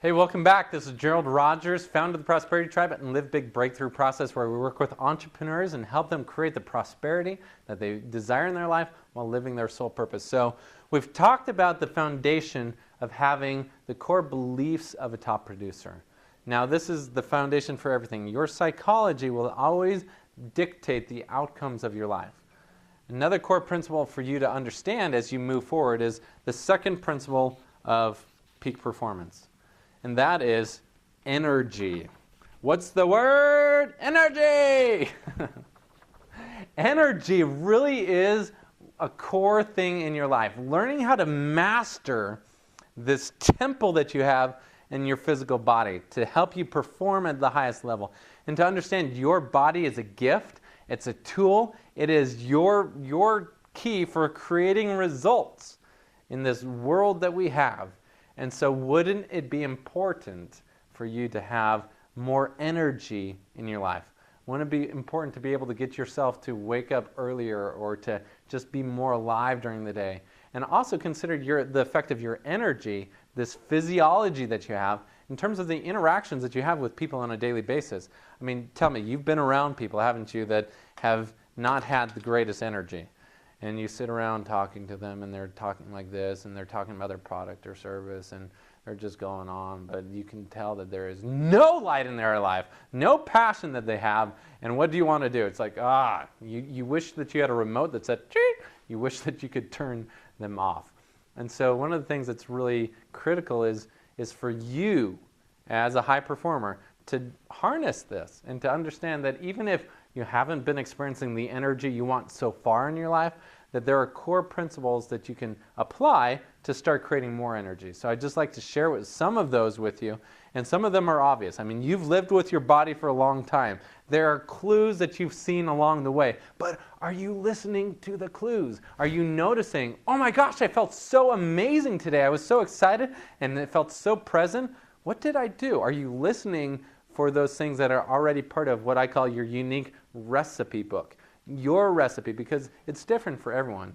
Hey, welcome back. This is Gerald Rogers, founder of the Prosperity Tribe and Live Big Breakthrough Process, where we work with entrepreneurs and help them create the prosperity that they desire in their life while living their soul purpose. So we've talked about the foundation of having the core beliefs of a top producer. Now, this is the foundation for everything. Your psychology will always dictate the outcomes of your life. Another core principle for you to understand as you move forward is the second principle of peak performance. And that is energy. What's the word? Energy! Energy really is a core thing in your life. Learning how to master this temple that you have in your physical body to help you perform at the highest level. And to understand your body is a gift, it's a tool, it is your key for creating results in this world that we have. And so wouldn't it be important for you to have more energy in your life? Wouldn't it be important to be able to get yourself to wake up earlier or to just be more alive during the day? And also consider the effect of your energy, this physiology that you have, in terms of the interactions that you have with people on a daily basis. I mean, tell me, you've been around people, haven't you, that have not had the greatest energy? And you sit around talking to them and they're talking like this and they're talking about their product or service and they're just going on, but you can tell that there is no light in their life, no passion that they have. And what do you want to do? It's like, you wish that you had a remote that said, cheat. You wish that you could turn them off. And so one of the things that's really critical is for you as a high performer to harness this and to understand that even if you haven't been experiencing the energy you want so far in your life, that there are core principles that you can apply to start creating more energy. So I'd just like to share some of those with you, and some of them are obvious. I mean, you've lived with your body for a long time. There are clues that you've seen along the way, but are you listening to the clues? Are you noticing, oh my gosh, I felt so amazing today. I was so excited and it felt so present. What did I do? Are you listening for those things that are already part of what I call your unique recipe book? Your recipe, because it's different for everyone.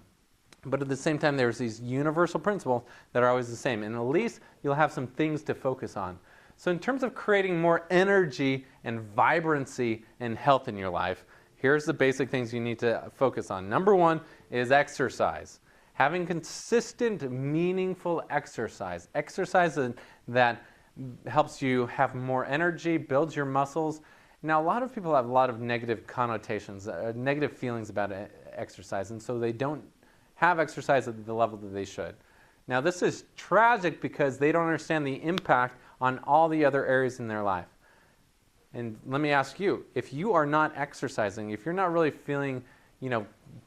But at the same time, there's these universal principles that are always the same. And at least you'll have some things to focus on. So in terms of creating more energy and vibrancy and health in your life, here's the basic things you need to focus on. Number one is exercise. Having consistent, meaningful exercise. Exercise that helps you have more energy, builds your muscles. Now, a lot of people have a lot of negative connotations, negative feelings about exercise, and so they don't have exercise at the level that they should. Now, this is tragic because they don't understand the impact on all the other areas in their life. And let me ask you, if you are not exercising, if you're not really feeling,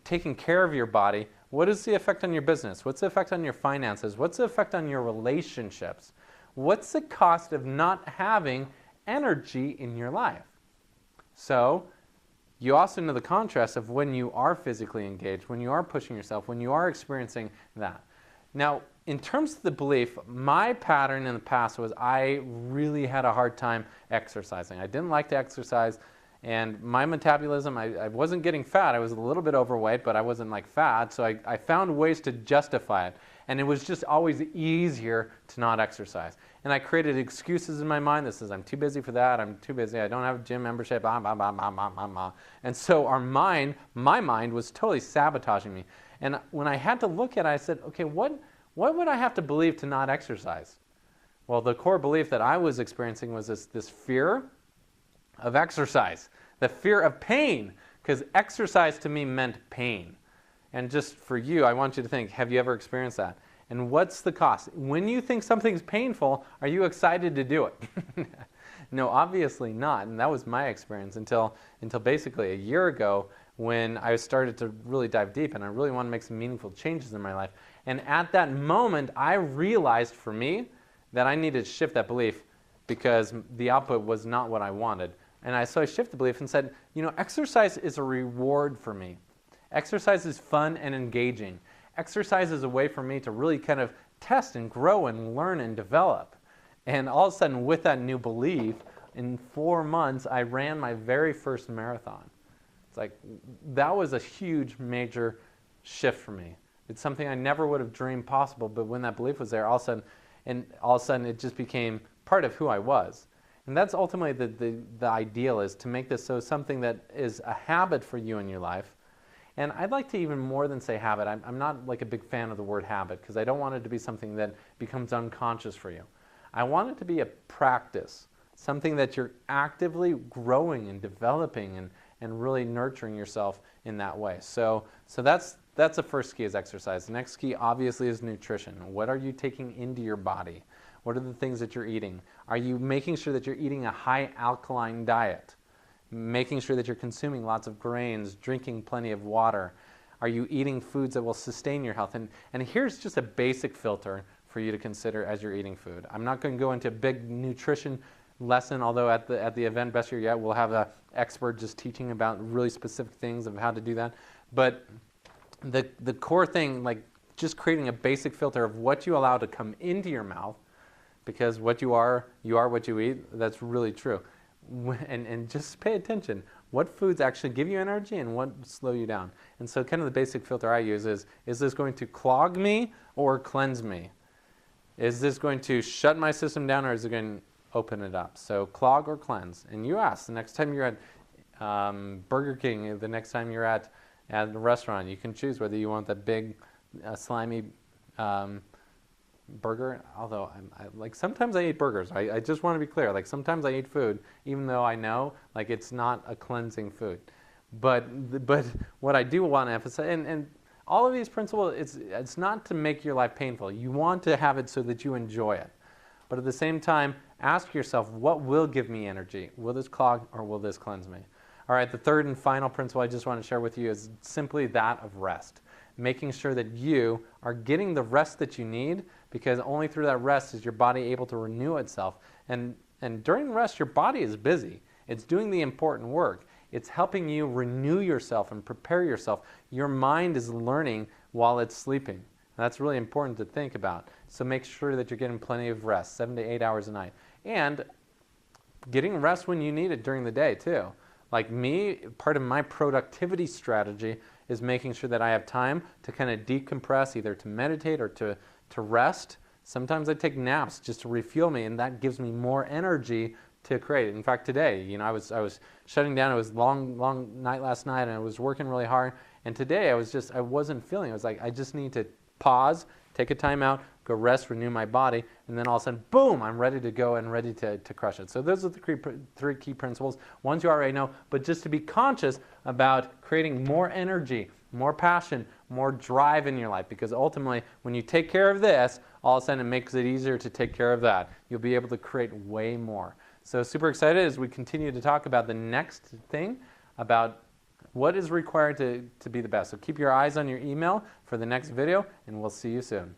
taking care of your body, what is the effect on your business? What's the effect on your finances? What's the effect on your relationships? What's the cost of not having energy in your life? So you also know the contrast of when you are physically engaged, when you are pushing yourself, when you are experiencing that. Now, in terms of the belief, my pattern in the past was I really had a hard time exercising. I didn't like to exercise, and my metabolism, I wasn't getting fat. I was a little bit overweight, but I wasn't like fat, so I found ways to justify it. And it was just always easier to not exercise. And I created excuses in my mind that says, I'm too busy for that, I'm too busy, I don't have a gym membership, blah, blah, blah, blah, blah, blah, blah. And so my mind was totally sabotaging me. And when I had to look at it, I said, okay, what would I have to believe to not exercise? Well, the core belief that I was experiencing was this fear of exercise, the fear of pain, because exercise to me meant pain. And just for you, I want you to think, have you ever experienced that? And what's the cost? When you think something's painful, are you excited to do it? No, obviously not. And that was my experience until basically a year ago when I started to really dive deep and I really want to make some meaningful changes in my life. And at that moment, I realized for me that I needed to shift that belief because the output was not what I wanted. And so I shifted the belief and said, exercise is a reward for me. Exercise is fun and engaging. Exercise is a way for me to really kind of test and grow and learn and develop. And all of a sudden, with that new belief, in 4 months, I ran my very first marathon. It's like, that was a huge, major shift for me. It's something I never would have dreamed possible, but when that belief was there, all of a sudden it just became part of who I was. And that's ultimately the ideal, is to make this so something that is a habit for you in your life. And I'd like to even more than say habit. I'm not like a big fan of the word habit, because I don't want it to be something that becomes unconscious for you. I want it to be a practice, something that you're actively growing and developing and really nurturing yourself in that way. So that's the first key, is exercise. The next key obviously is nutrition. What are you taking into your body? What are the things that you're eating? Are you making sure that you're eating a high alkaline diet? Making sure that you're consuming lots of grains, drinking plenty of water. Are you eating foods that will sustain your health? And here's just a basic filter for you to consider as you're eating food. I'm not going to go into a big nutrition lesson, although at the event Best Year Yet, we'll have an expert just teaching about really specific things of how to do that. But the core thing, like just creating a basic filter of what you allow to come into your mouth, because what you are what you eat. That's really true. And just pay attention. What foods actually give you energy and what slow you down? And so kind of the basic filter I use is this going to clog me or cleanse me? Is this going to shut my system down, or is it going to open it up? So clog or cleanse. And you ask, the next time you're at Burger King, the next time you're at a restaurant, you can choose whether you want that big, slimy burger. Although like sometimes I eat burgers. I just want to be clear. Like sometimes I eat food, even though I know like it's not a cleansing food. But what I do want to emphasize, and all of these principles, it's not to make your life painful. You want to have it so that you enjoy it. But at the same time, ask yourself, what will give me energy? Will this clog or will this cleanse me? All right, the third and final principle I just want to share with you is simply that of rest. Making sure that you are getting the rest that you need, because only through that rest is your body able to renew itself. And during rest, your body is busy. It's doing the important work. It's helping you renew yourself and prepare yourself. Your mind is learning while it's sleeping. That's really important to think about. So make sure that you're getting plenty of rest, 7 to 8 hours a night. And getting rest when you need it during the day too. Like me, part of my productivity strategy is making sure that I have time to kind of decompress, either to meditate or to rest. Sometimes I take naps just to refuel me, and that gives me more energy to create. In fact, today, I was shutting down. It was a long night last night, and I was working really hard. And today, I wasn't feeling it. I was like, I just need to pause, take a time out, go rest, renew my body, and then all of a sudden, boom, I'm ready to go and ready to crush it. So those are the three key principles, ones you already know, but just to be conscious about creating more energy, more passion, more drive in your life, because ultimately, when you take care of this, all of a sudden it makes it easier to take care of that. You'll be able to create way more. So super excited as we continue to talk about the next thing, about what is required to be the best. So keep your eyes on your email for the next video, and we'll see you soon.